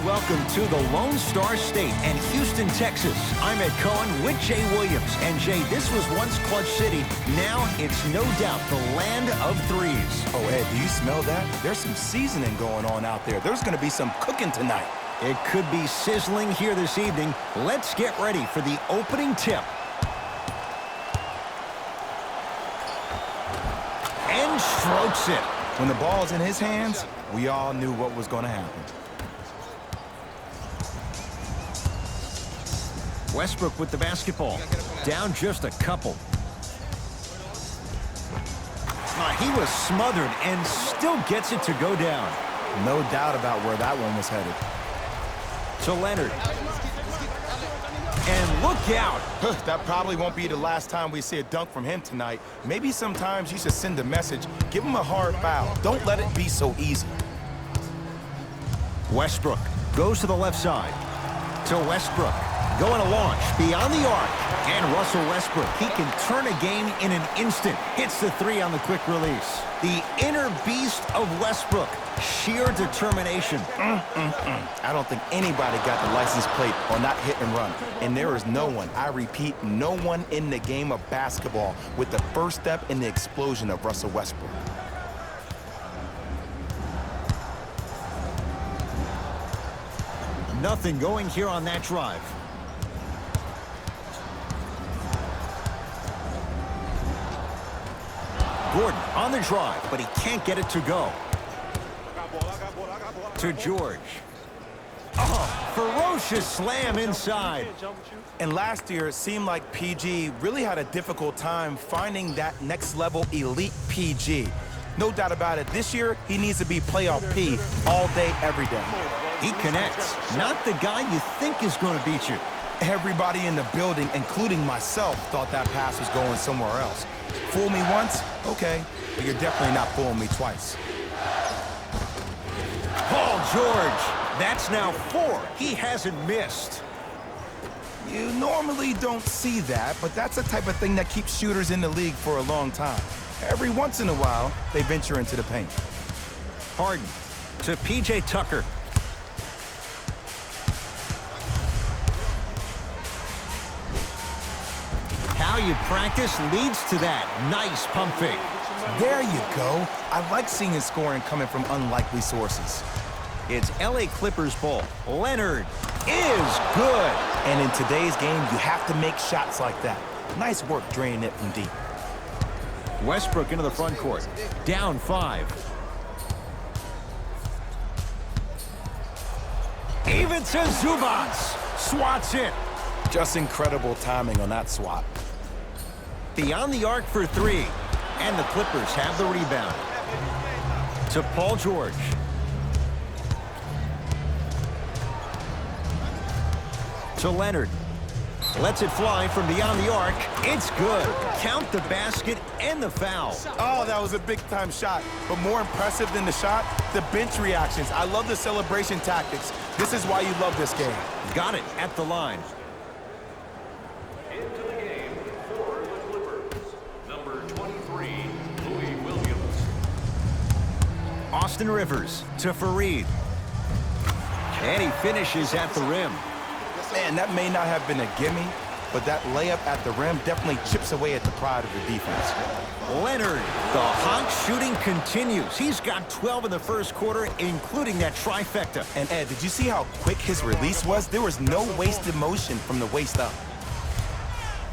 welcome to the Lone Star State and Houston, Texas. I'm Ed Cohen with Jay Williams. And Jay, this was once Clutch City. Now it's no doubt the land of threes. Oh, Ed, do you smell that? There's some seasoning going on out there. There's going to be some cooking tonight. It could be sizzling here this evening. Let's get ready for the opening tip. And strokes it. When the ball's in his hands, we all knew what was going to happen. Westbrook with the basketball. Down just a couple. He was smothered and still gets it to go down. No doubt about where that one was headed. To Leonard. And look out. That probably won't be the last time we see a dunk from him tonight. Maybe sometimes you should send a message. Give him a hard foul. Don't let it be so easy. Westbrook goes to the left side. To Westbrook. Going to launch beyond the arc. And Russell Westbrook, he can turn a game in an instant. Hits the three on the quick release. The inner beast of Westbrook. Sheer determination. I don't think anybody got the license plate on that hit and run. And there is no one, I repeat, no one in the game of basketball with the first step in the explosion of Russell Westbrook. Nothing going here on that drive. Gordon on the drive, but he can't get it to go. To George. Oh, ferocious slam inside. And last year, it seemed like PG really had a difficult time finding that next level elite PG. No doubt about it, this year, he needs to be playoff P all day, every day. He connects. Not the guy you think is going to beat you. Everybody in the building, including myself, thought that pass was going somewhere else. Fool me once? Okay. But you're definitely not fooling me twice. Paul George. That's now 4. He hasn't missed. You normally don't see that, but that's the type of thing that keeps shooters in the league for a long time. Every once in a while, they venture into the paint. Harden to P.J. Tucker. How you practice leads to that. Nice pump fake. There you go. I like seeing his scoring coming from unlikely sources. It's L.A. Clippers ball. Leonard is good. And in today's game, you have to make shots like that. Nice work draining it from deep. Westbrook into the front court. Down 5. Even to Zubats. Swats it. Just incredible timing on that swat. Beyond the arc for 3. And the Clippers have the rebound. To Paul George. To Leonard. Lets it fly from beyond the arc. It's good. Count the basket and the foul. Oh, that was a big-time shot. But more impressive than the shot, the bench reactions. I love the celebration tactics. This is why you love this game. Got it at the line. Into the game for the Clippers, number 23, Louis Williams. Austin Rivers to Fareed. And he finishes at the rim. Man, that may not have been a gimme, but that layup at the rim definitely chips away at the pride of the defense. Leonard, the hot shooting continues. He's got 12 in the first quarter, including that trifecta. And Ed, did you see how quick his release was? There was no wasted motion from the waist up.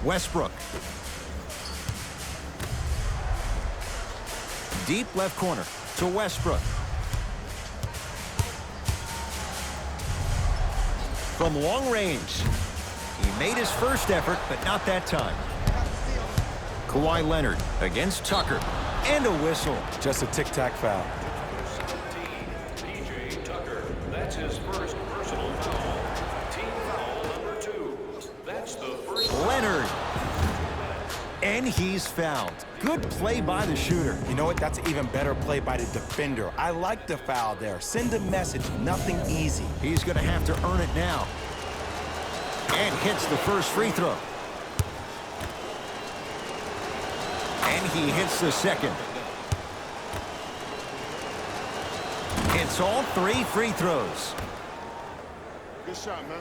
Westbrook. Deep left corner to Westbrook. From long range. He made his first effort, but not that time. Kawhi Leonard against Tucker. And a whistle. Just a tic-tac foul. 17, P.J. Tucker. That's his first personal foul. Team foul number 2. That's the first. Leonard. And he's fouled. Good play by the shooter. You know what? That's an even better play by the defender. I like the foul there. Send a message. Nothing easy. He's going to have to earn it now. And hits the first free throw. And he hits the second. It's all 3 free throws. Good shot, man.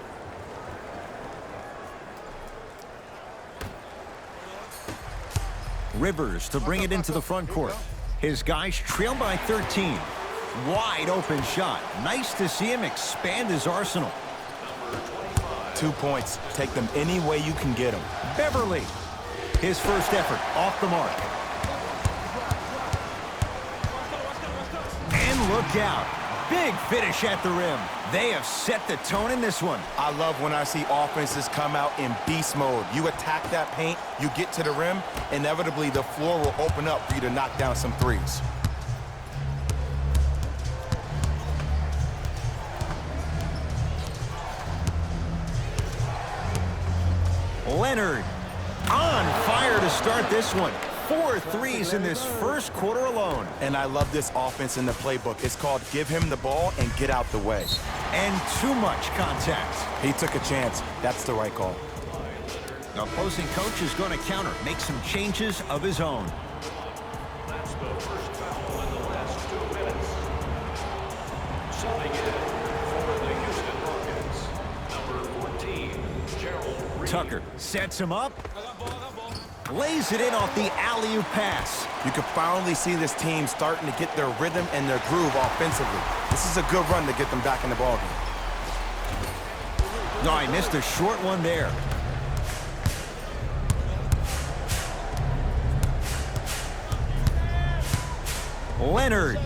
Rivers to bring it into the front court. His guys trail by 13. Wide open shot. Nice to see him expand his arsenal. 2 points. Take them any way you can get them. Beverly. His first effort off the mark. And look out. Big finish at the rim. They have set the tone in this one. I love when I see offenses come out in beast mode. You attack that paint, you get to the rim, inevitably the floor will open up for you to knock down some threes. Leonard on fire to start this one. 4 threes in this first quarter alone. And I love this offense in the playbook. It's called give him the ball and get out the way. And too much contact. He took a chance. That's the right call. The opposing coach is going to counter, make some changes of his own. That's the first foul in the last 2 minutes. Subbing in for the Houston Rockets, number 14, Gerald Reed. Tucker sets him up. Lays it in off the alley-oop pass. You can finally see this team starting to get their rhythm and their groove offensively. This is a good run to get them back in the ballgame. No, I missed a short one there. Leonard.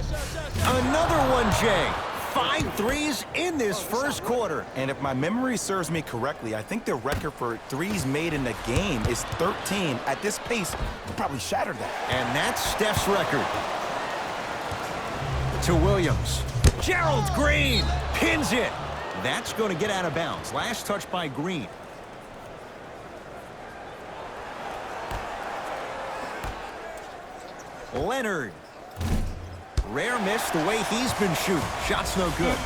Another one, Jay. 5 threes in this first quarter. And if my memory serves me correctly, I think the record for threes made in the game is 13. At this pace, we'll probably shatter that. And that's Steph's record. To Williams. Gerald Green pins it. That's going to get out of bounds. Last touch by Green. Leonard. Rare miss the way he's been shooting. Shot's no good.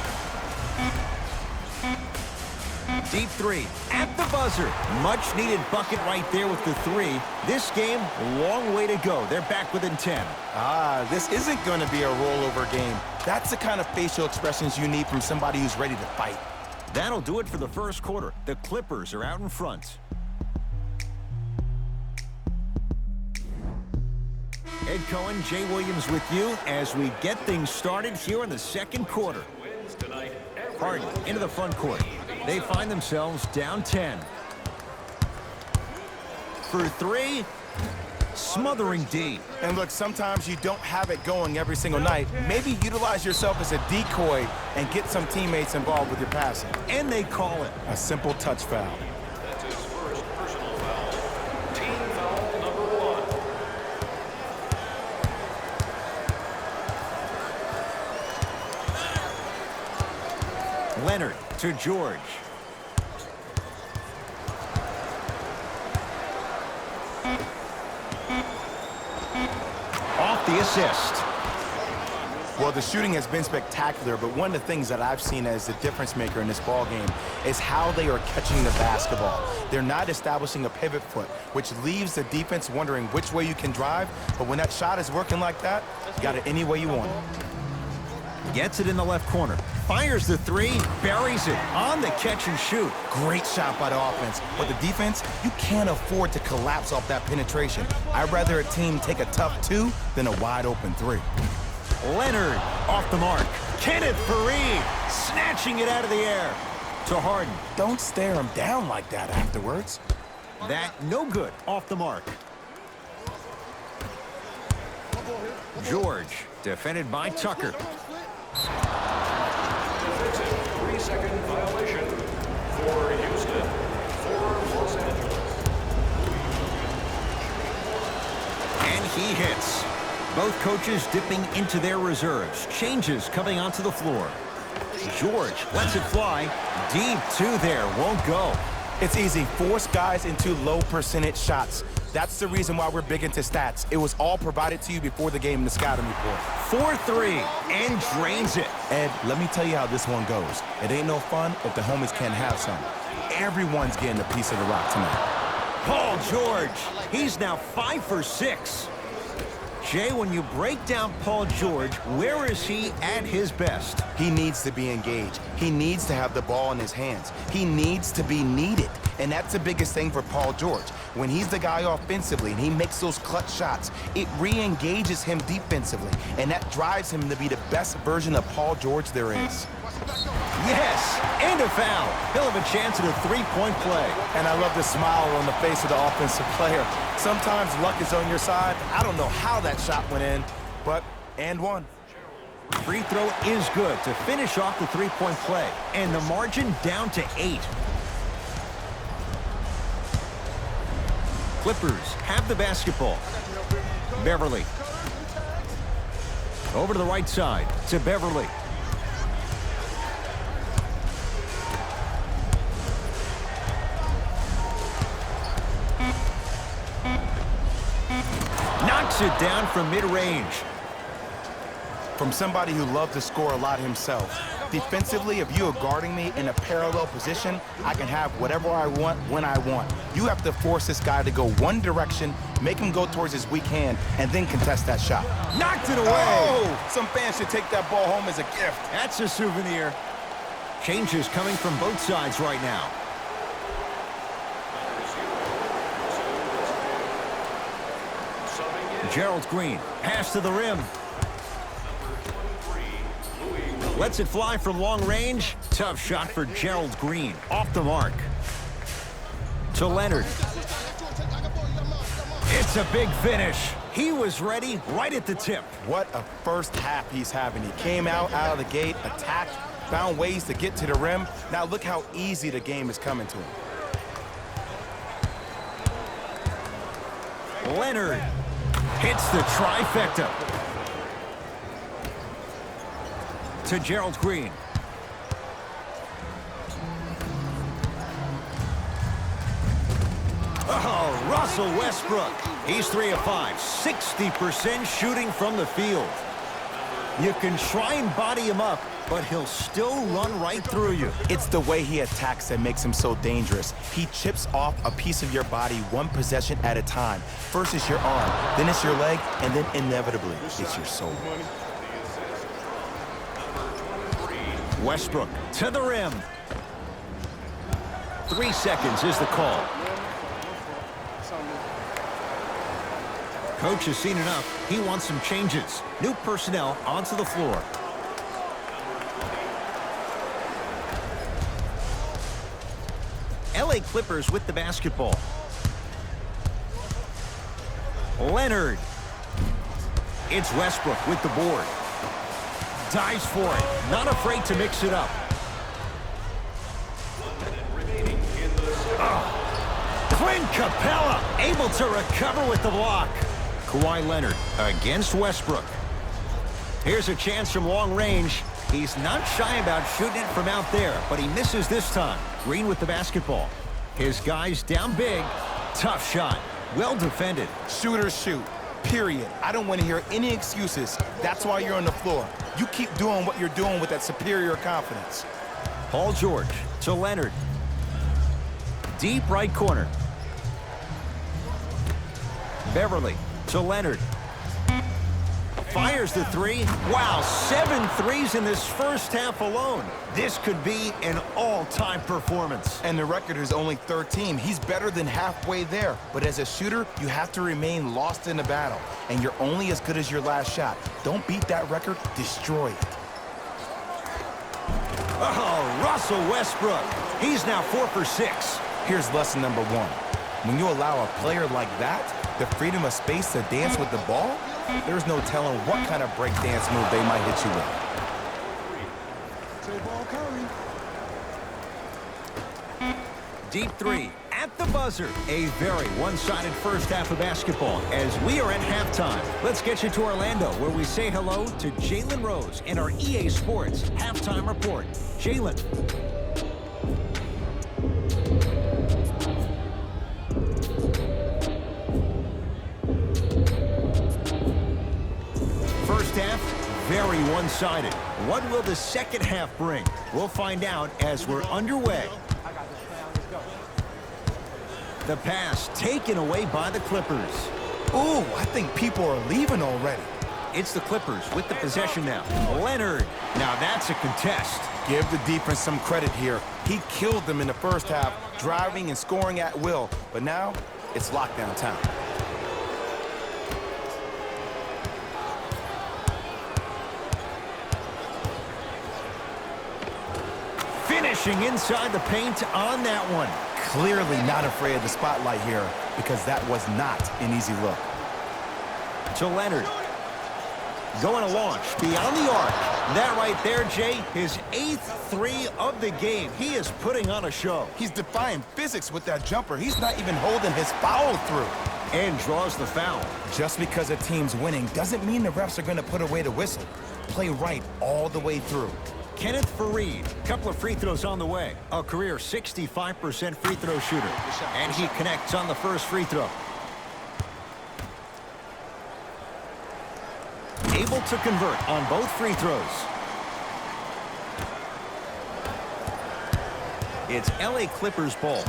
Deep three at the buzzer. Much needed bucket right there with the 3. This game, long way to go. They're back within 10. This isn't going to be a rollover game. That's the kind of facial expressions you need from somebody who's ready to fight. That'll do it for the first quarter. The Clippers are out in front. Ed Cohen, Jay Williams with you as we get things started here in the second quarter. Harden into the front court. They find themselves down 10. For 3, smothering D. And look, sometimes you don't have it going every single night. Maybe utilize yourself as a decoy and get some teammates involved with your passing. And they call it. A simple touch foul. That's his first personal foul. Team foul number 1. Leonard to George. Off the assist. Well, the shooting has been spectacular, but one of the things that I've seen as the difference maker in this ball game is how they are catching the basketball. They're not establishing a pivot foot, which leaves the defense wondering which way you can drive, but when that shot is working like that, you got it any way you want it. Gets it in the left corner. Fires the 3, buries it on the catch and shoot. Great shot by the offense, but the defense, you can't afford to collapse off that penetration. I'd rather a team take a tough 2 than a wide open 3. Leonard off the mark. Kenneth Fareed snatching it out of the air to Harden. Don't stare him down like that afterwards. That no good off the mark. George defended by Tucker. Defensive 3-second violation for Houston, for Los Angeles. And he hits. Both coaches dipping into their reserves. Changes coming onto the floor. George lets it fly. Deep 2 there. Won't go. It's easy. Force guys into low percentage shots. That's the reason why we're big into stats. It was all provided to you before the game in the scouting report. 4-3 and drains it. Ed, let me tell you how this one goes. It ain't no fun if the homies can't have some. Everyone's getting a piece of the rock tonight. Paul George. He's now 5 for 6. Jay, when you break down Paul George, where is he at his best? He needs to be engaged. He needs to have the ball in his hands. He needs to be needed. And that's the biggest thing for Paul George. When he's the guy offensively and he makes those clutch shots, it re-engages him defensively. And that drives him to be the best version of Paul George there is. Yes, and a foul. He'll have a chance at a three-point play. And I love the smile on the face of the offensive player. Sometimes luck is on your side. I don't know how that shot went in, but and one. Free throw is good to finish off the three-point play. And the margin down to 8. Clippers have the basketball. Beverly. Over to the right side to Beverly. Knocks it down from mid-range. From somebody who loved to score a lot himself. Defensively, if you are guarding me in a parallel position, I can have whatever I want when I want. You have to force this guy to go one direction, make him go towards his weak hand, and then contest that shot. Knocked it away. Oh! Some fans should take that ball home as a gift. That's a souvenir. Changes coming from both sides right now. Gerald Green, pass to the rim. Lets it fly from long range. Tough shot for Gerald Green. Off the mark. To Leonard. It's a big finish. He was ready right at the tip. What a first half he's having. He came out of the gate, attacked, found ways to get to the rim. Now look how easy the game is coming to him. Leonard hits the trifecta. To Gerald Green. Oh, Russell Westbrook. He's 3 of 5, 60% shooting from the field. You can try and body him up, but he'll still run right through you. It's the way he attacks that makes him so dangerous. He chips off a piece of your body one possession at a time. First it's your arm, then it's your leg, and then inevitably it's your soul. Westbrook to the rim. 3 seconds is the call. Coach has seen enough. He wants some changes. New personnel onto the floor. LA Clippers with the basketball. Leonard. It's Westbrook with the board. Dives for it. Not afraid to mix it up. Clint Capella able to recover with the block. Kawhi Leonard against Westbrook. Here's a chance from long range. He's not shy about shooting it from out there, but he misses this time. Green with the basketball. His guys down big. Tough shot. Well defended. Shooters shoot. Period. I don't want to hear any excuses. That's why you're on the floor. You keep doing what you're doing with that superior confidence. Paul George to Leonard. Deep right corner. Beverly to Leonard. Fires the three. Wow, 7 threes in this first half alone. This could be an all-time performance. And the record is only 13. He's better than halfway there. But as a shooter, you have to remain lost in the battle. And you're only as good as your last shot. Don't beat that record, destroy it. Oh, Russell Westbrook. He's now 4 for 6. Here's lesson number 1. When you allow a player like that the freedom of space to dance with the ball, there's no telling what kind of break dance move they might hit you with. Deep three at the buzzer. A very one-sided first half of basketball as we are at halftime. Let's get you to Orlando where we say hello to Jalen Rose and our EA Sports halftime report. Jalen. First half, very one-sided. What will the second half bring? We'll find out as we're underway. The pass taken away by the Clippers. Ooh, I think people are leaving already. It's the Clippers with the possession now. Leonard. Now that's a contest. Give the defense some credit here. He killed them in the first half, driving and scoring at will. But now, it's lockdown time. Finishing inside the paint on that one. Clearly not afraid of the spotlight here because that was not an easy look. To Leonard. Going to launch beyond the arc. That right there, Jay, his 8th three of the game. He is putting on a show. He's defying physics with that jumper. He's not even holding his foul through. And draws the foul. Just because a team's winning doesn't mean the refs are going to put away the whistle. Play right all the way through. Kenneth Fareed, couple of free throws on the way. A career 65% free throw shooter. And he connects on the first free throw. Able to convert on both free throws. It's LA Clippers ball.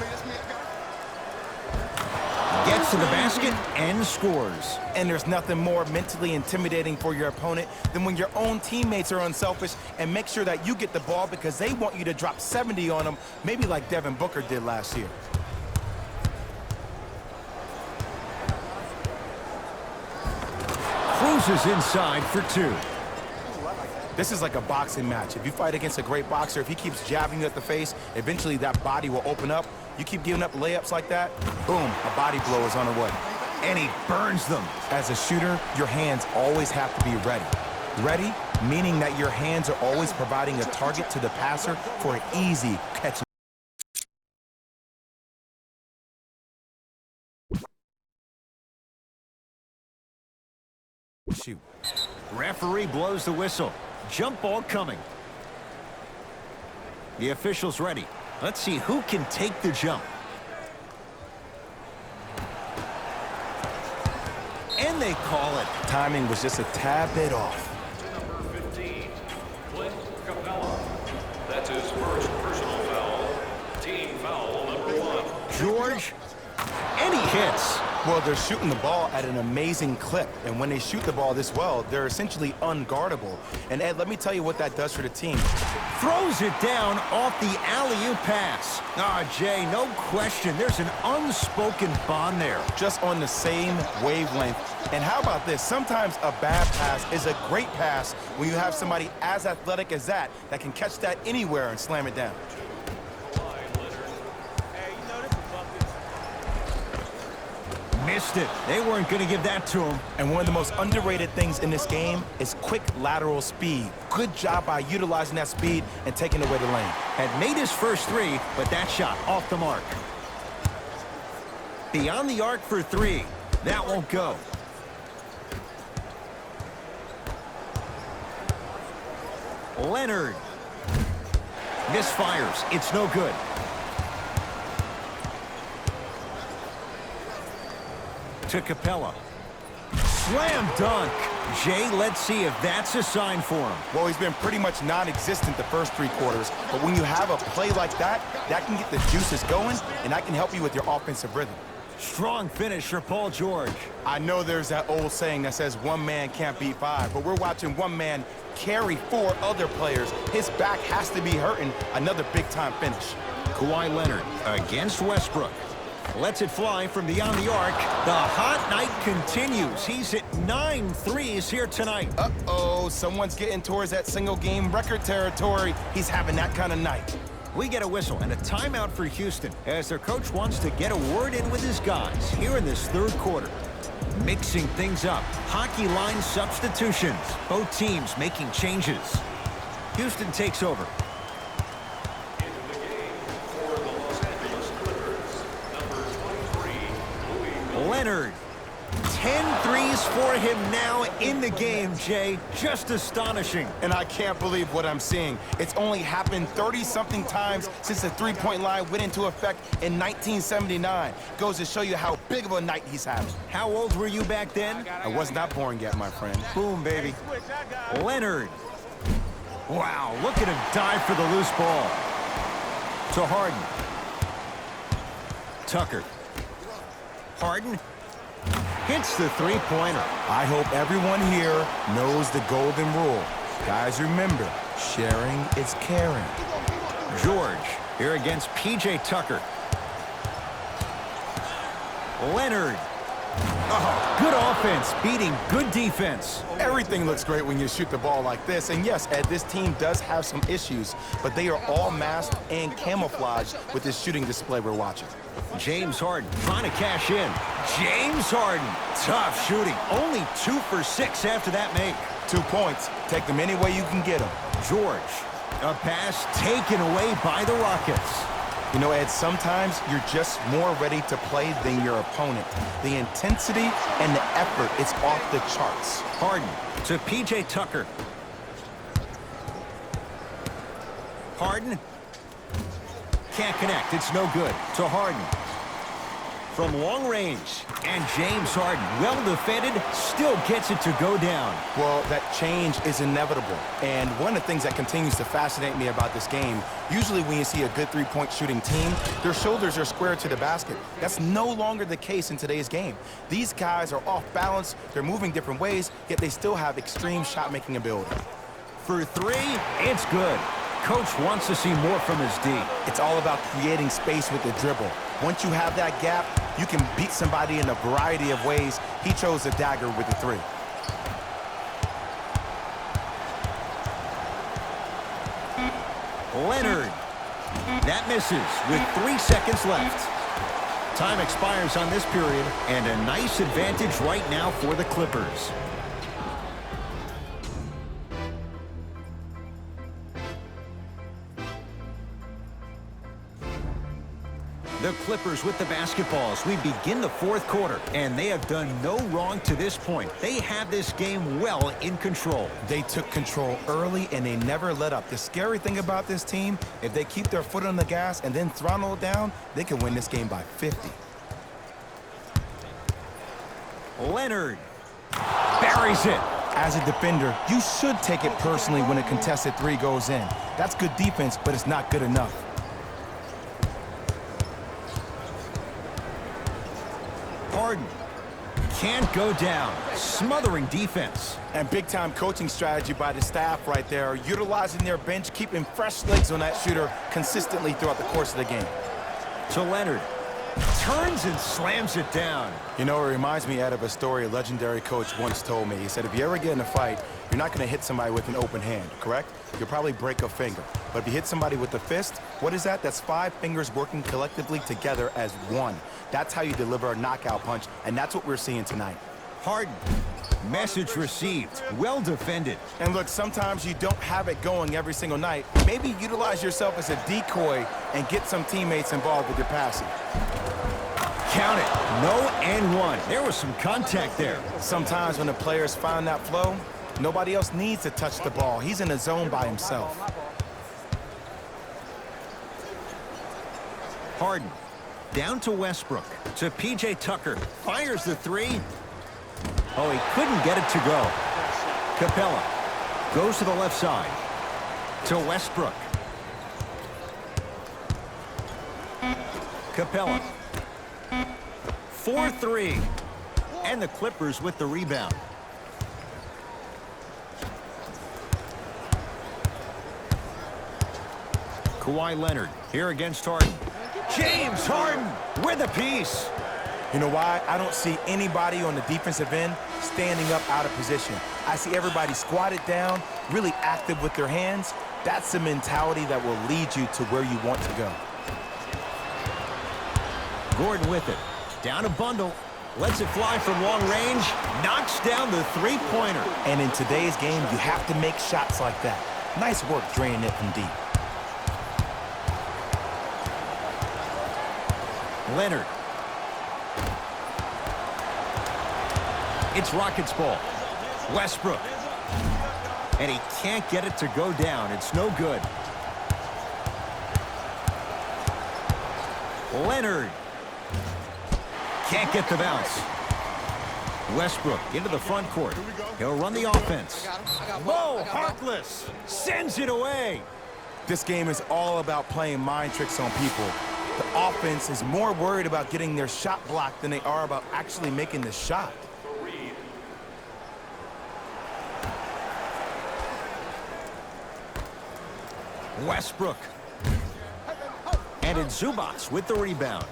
Gets to the basket and scores. And there's nothing more mentally intimidating for your opponent than when your own teammates are unselfish and make sure that you get the ball because they want you to drop 70 on them, maybe like Devin Booker did last year. Cruises inside for two. This is like a boxing match. If you fight against a great boxer, if he keeps jabbing you at the face, eventually that body will open up. You keep giving up layups like that, boom, a body blow is on the way. And he burns them. As a shooter, your hands always have to be ready. Ready, meaning that your hands are always providing a target to the passer for an easy catch. Shoot. Referee blows the whistle. Jump ball coming. The official's ready. Let's see who can take the jump. And they call it. Timing was just a tad bit off. Number 15, Clint Capella. That's his first personal foul. Team foul number 1. George. And he hits. Well, they're shooting the ball at an amazing clip, and when they shoot the ball this well, they're essentially unguardable. And Ed, let me tell you what that does for the team. Throws it down off the alley-oop pass. Jay, no question. There's an unspoken bond there. Just on the same wavelength. And how about this? Sometimes a bad pass is a great pass when you have somebody as athletic as that can catch that anywhere and slam it down. Missed it. They weren't going to give that to him. And one of the most underrated things in this game is quick lateral speed. Good job by utilizing that speed and taking away the lane. Had made his first three, but that shot off the mark. Beyond the arc for three. That won't go. Leonard. Misfires. It's no good. To Capella. Slam dunk. Jay, let's see if that's a sign for him. Well, he's been pretty much non-existent the first 3 quarters, but when you have a play like that, that can get the juices going, and that can help you with your offensive rhythm. Strong finish for Paul George. I know there's that old saying that says one man can't beat 5, but we're watching one man carry 4 other players. His back has to be hurting. Another big-time finish. Kawhi Leonard against Westbrook. Lets it fly from beyond the arc. The hot night continues. He's hit 9 threes here tonight. Uh-oh, someone's getting towards that single-game record territory. He's having that kind of night. We get a whistle and a timeout for Houston as their coach wants to get a word in with his guys here in this 3rd quarter. Mixing things up. Hockey line substitutions. Both teams making changes. Houston takes over. Leonard. 10 threes for him now in the game, Jay. Just astonishing. And I can't believe what I'm seeing. It's only happened 30-something times since the three-point line went into effect in 1979. Goes to show you how big of a night he's having. How old were you back then? I was not born yet, my friend. Boom, baby. Leonard. Wow, look at him dive for the loose ball. To Harden. Tucker. Harden. hits the three-pointer. I hope everyone here knows the golden rule. Guys, remember, sharing is caring. George here against P.J. Tucker. Leonard. Oh, good offense beating good defense. Everything looks great when you shoot the ball like this. And yes, Ed, this team does have some issues, but they are all masked and camouflaged with this shooting display we're watching. James Harden trying to cash in. James Harden, tough shooting. Only 2 for 6 after that make. 2 points. Take them any way you can get them. George, a pass taken away by the Rockets. You know, Ed, sometimes you're just more ready to play than your opponent. The intensity and the effort is off the charts. Harden to P.J. Tucker. Harden can't connect. It's no good. To Harden. From long range. And James Harden, well defended, still gets it to go down. Well, that change is inevitable. And one of the things that continues to fascinate me about this game, usually when you see a good three-point shooting team, their shoulders are square to the basket. That's no longer the case in today's game. These guys are off balance, they're moving different ways, yet they still have extreme shot-making ability. For 3, it's good. Coach wants to see more from his D. It's all about creating space with the dribble. Once you have that gap, you can beat somebody in a variety of ways. He chose the dagger with the 3. Leonard. That misses with 3 seconds left. Time expires on this period, and a nice advantage right now for the Clippers. The Clippers with the basketballs. We begin the 4th quarter, and they have done no wrong to this point. They have this game well in control. They took control early, and they never let up. The scary thing about this team, if they keep their foot on the gas and then throttle it down, they can win this game by 50. Leonard buries it. As a defender, you should take it personally when a contested 3 goes in. That's good defense, but it's not good enough. Harden can't go down. Smothering defense. And big-time coaching strategy by the staff right there, utilizing their bench, keeping fresh legs on that shooter consistently throughout the course of the game. To Leonard. Turns and slams it down. You know, it reminds me, Ed, of a story a legendary coach once told me. He said, if you ever get in a fight, you're not going to hit somebody with an open hand, correct? You'll probably break a finger. But if you hit somebody with a fist, what is that? That's 5 fingers working collectively together as one. That's how you deliver a knockout punch, and that's what we're seeing tonight. Harden. Message received. Well defended. And look, sometimes you don't have it going every single night. Maybe utilize yourself as a decoy and get some teammates involved with your passing. Count it. No and 1. There was some contact there. Sometimes when the players find that flow, nobody else needs to touch the ball. He's in a zone by himself. Harden. Down to Westbrook. To P.J. Tucker. Fires the 3. Oh, he couldn't get it to go. Capella goes to the left side. To Westbrook. Capella. 4-3. And the Clippers with the rebound. Kawhi Leonard here against Harden. James Harden with a piece. You know why? I don't see anybody on the defensive end standing up out of position. I see everybody squatted down, really active with their hands. That's the mentality that will lead you to where you want to go. Gordon with it. Down a bundle. Lets it fly from long range. Knocks down the three-pointer. And in today's game, you have to make shots like that. Nice work draining it from deep. Leonard. It's Rockets ball. Westbrook. And he can't get it to go down. It's no good. Leonard. Can't get the bounce. Westbrook into the front court. He'll run the offense. Whoa, Harkless sends it away. This game is all about playing mind tricks on people. The offense is more worried about getting their shot blocked than they are about actually making the shot. Westbrook. And it's Zubats with the rebound.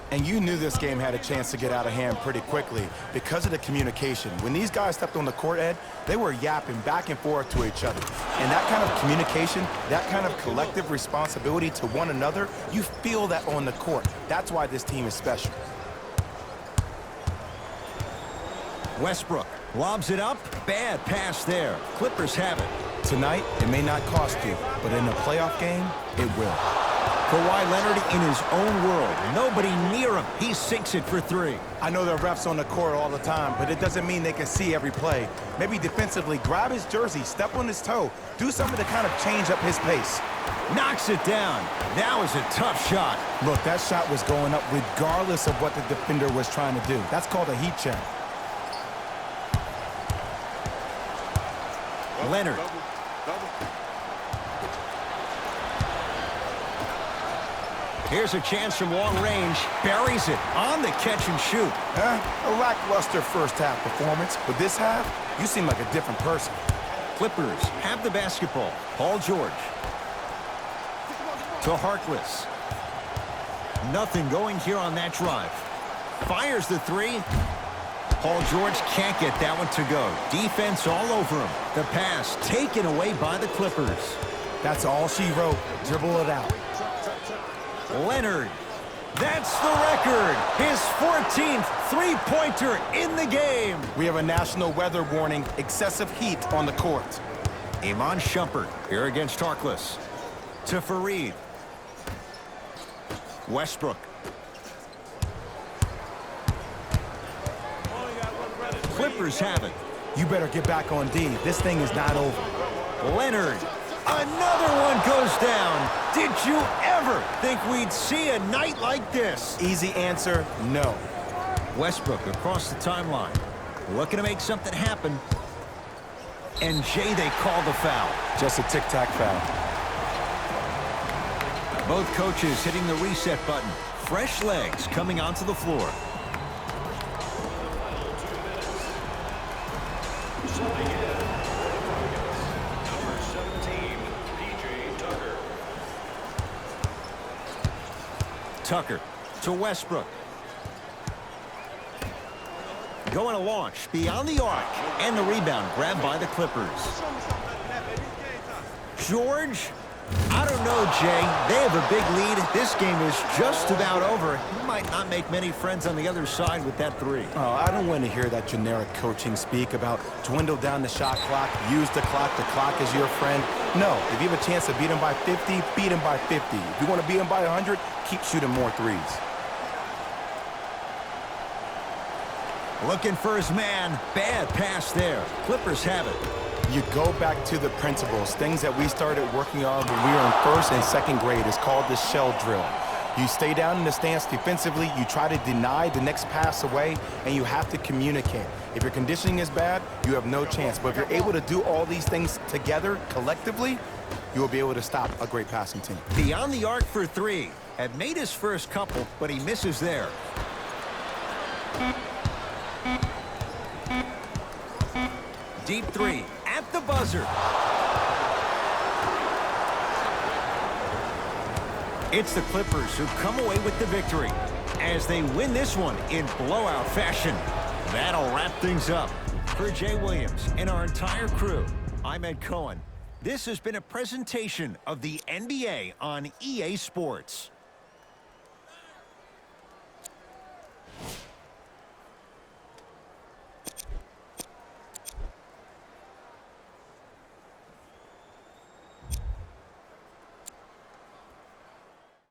And you knew this game had a chance to get out of hand pretty quickly because of the communication. When these guys stepped on the court, Ed, they were yapping back and forth to each other. And that kind of communication, that kind of collective responsibility to one another, you feel that on the court. That's why this team is special. Westbrook lobs it up. Bad pass there. Clippers have it. Tonight, it may not cost you, but in a playoff game, it will. Kawhi Leonard in his own world. Nobody near him. He sinks it for three. I know there are refs on the court all the time, but it doesn't mean they can see every play. Maybe defensively, grab his jersey, step on his toe, do something to kind of change up his pace. Knocks it down. That was a tough shot. Look, that shot was going up regardless of what the defender was trying to do. That's called a heat check. Leonard. Here's a chance from long range. Buries it on the catch and shoot. A lackluster first half performance, but this half, you seem like a different person. Clippers have the basketball. Paul George. To Harkless. Nothing going here on that drive. Fires the three. Paul George can't get that one to go. Defense all over him. The pass taken away by the Clippers. That's all she wrote. Dribble it out. Leonard. That's the record. His 14th three-pointer in the game. We have a national weather warning, excessive heat on the court. Iman Shumpert here against Harkless. To Fareed. Westbrook. Clippers have it. You better get back on D. This thing is not over. Leonard. Another one goes down. Did you ever think we'd see a night like this? Easy answer, no. Westbrook across the timeline. Looking to make something happen. And Jay, they call the foul. Just a tic-tac foul. Both coaches hitting the reset button. Fresh legs coming onto the floor. Tucker to Westbrook. Going to launch beyond the arc. And the rebound grabbed by the Clippers. George? I don't know, Jay. They have a big lead. This game is just about over. He might not make many friends on the other side with that three. Oh, I don't want to hear that generic coaching speak about dwindle down the shot clock, use the clock is your friend. No, if you have a chance to beat him by 50, beat him by 50. If you want to beat him by 100, keep shooting more threes. Looking for his man. Bad pass there. Clippers have it. You go back to the principles, things that we started working on when we were in first and second grade. It's called the shell drill. You stay down in the stance defensively, you try to deny the next pass away, and you have to communicate. If your conditioning is bad, you have no chance. But if you're able to do all these things together, collectively, you will be able to stop a great passing team. Beyond the arc for three. Had made his first couple, but he misses there. Deep three at the buzzer. It's the Clippers who come away with the victory as they win this one in blowout fashion. That'll wrap things up. For Jay Williams and our entire crew, I'm Ed Cohen. This has been a presentation of the NBA on EA Sports.